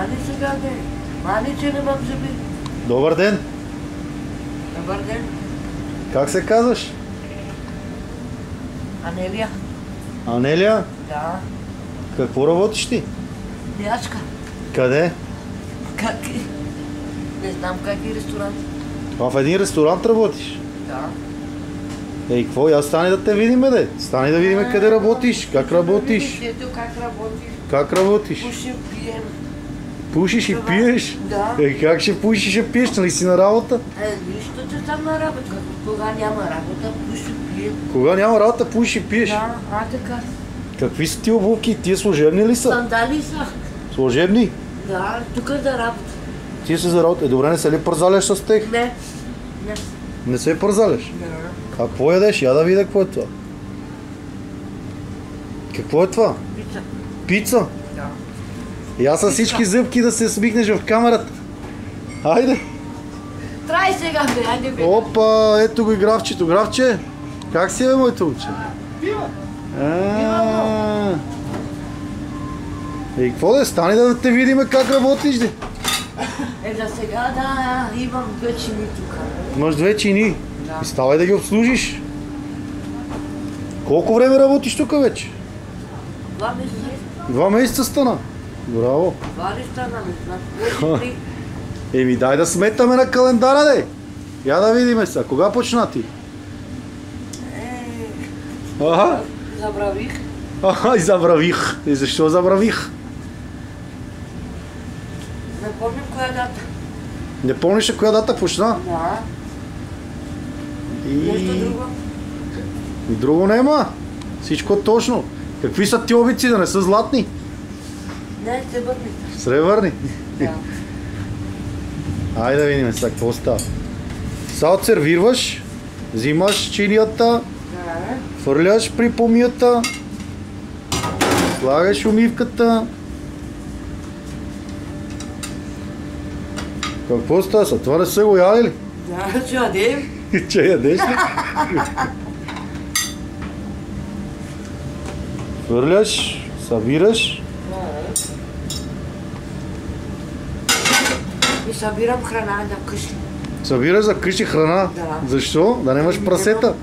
Мани сега не. Мани, че нямам зъби. Добър ден. Добър ден. Как се казваш? Анелия. Анелия? Да. Какво работиш ти? Дячка. Къде? Как е? Не знам как е ресторант. В един ресторант работиш? Да. Ей, какво? Я стани да те видим, де. Стани да видим къде работиш, как работиш. Ето как работиш. Как работиш? Пушим, пием. Пушиш и пиеш? Да. Ей, как ще пушиш и пиеш? Нали си на работа? Нищо, че съм на работа. Кога няма работа, пушим, пием. Кога няма работа, пушиш и пиеш? Да, така. Какви са ти обувки? Тия служебни ли са? Сандали са. Служебни? Да, тук е за работа. Ти си за работа. Добре, не се ли пързаляш с тех? Не. Не. Не се пързаляш? Не. А какво ядеш? Я да видя какво е това. Какво е това? Пица. Пица? Да. Я с всички зъбки да се смикнеш в камерата. Хайде! Трай сега, бе, айде бе. Опа, ето го и графчето. Графче, как си е, моето момче? Пива. Ей, какво да е? Стани да те видим как работиш, де. За сега да, имам две чини тук. Имаш две чини. Да. И ставай да ги обслужиш. Колко време работиш тук вече? 2 месеца. 2 месеца стана. Браво. 2 ли стана, не знам. Еми, дай да сметаме на календара, де. Я да видим сега. Кога почна ти? Ага. Забравих. Ага, и забравих. И защо забравих? Не помня коя дата. Не помниш ли коя дата почна? Да. Нещо друго. И друго нема. Всичко е точно. Какви са ти обици, да не са златни? Не, се бъдни. Сребърни. Да. Айде да видим сега какво става. Сега отсервирваш, взимаш чинията, Да. фърляш при помията, слагаш умивката. Какво става са? Това не са го яли ли? Да, че ядем. Че ядеш ли? Фърляш, събираш. И събирам храна да къщи. Събираш за къщи храна. Да. Защо? Да нямаш прасета.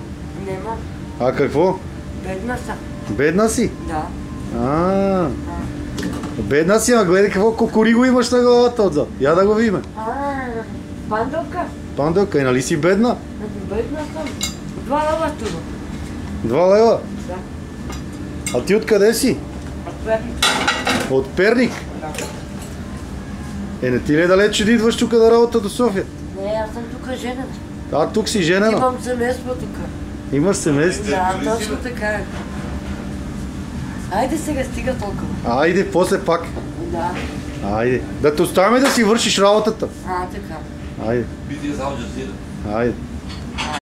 Нема. А какво? Бедна съм. Бедна си? Да. Бедна си, а гледай какво кукуриго имаш на главата отзад. Я да го видим. Пандълка. Пандълка, и нали си бедна? Бедна съм. 2 лева това. 2 лева? Да. А ти откъде си? От Перник. От Перник? Да. Не ти ли е далеч да идваш тук да работа до София? Не, аз съм тук женена. А, тук си женена? Имам семейство тук. Имаш семейство? Да, точно така е. Айде сега, стига толкова. Айде, после пак. Да. Айде. Да те оставим да си вършиш работата. Така. Айде. BTS Al Jazeera. Айде.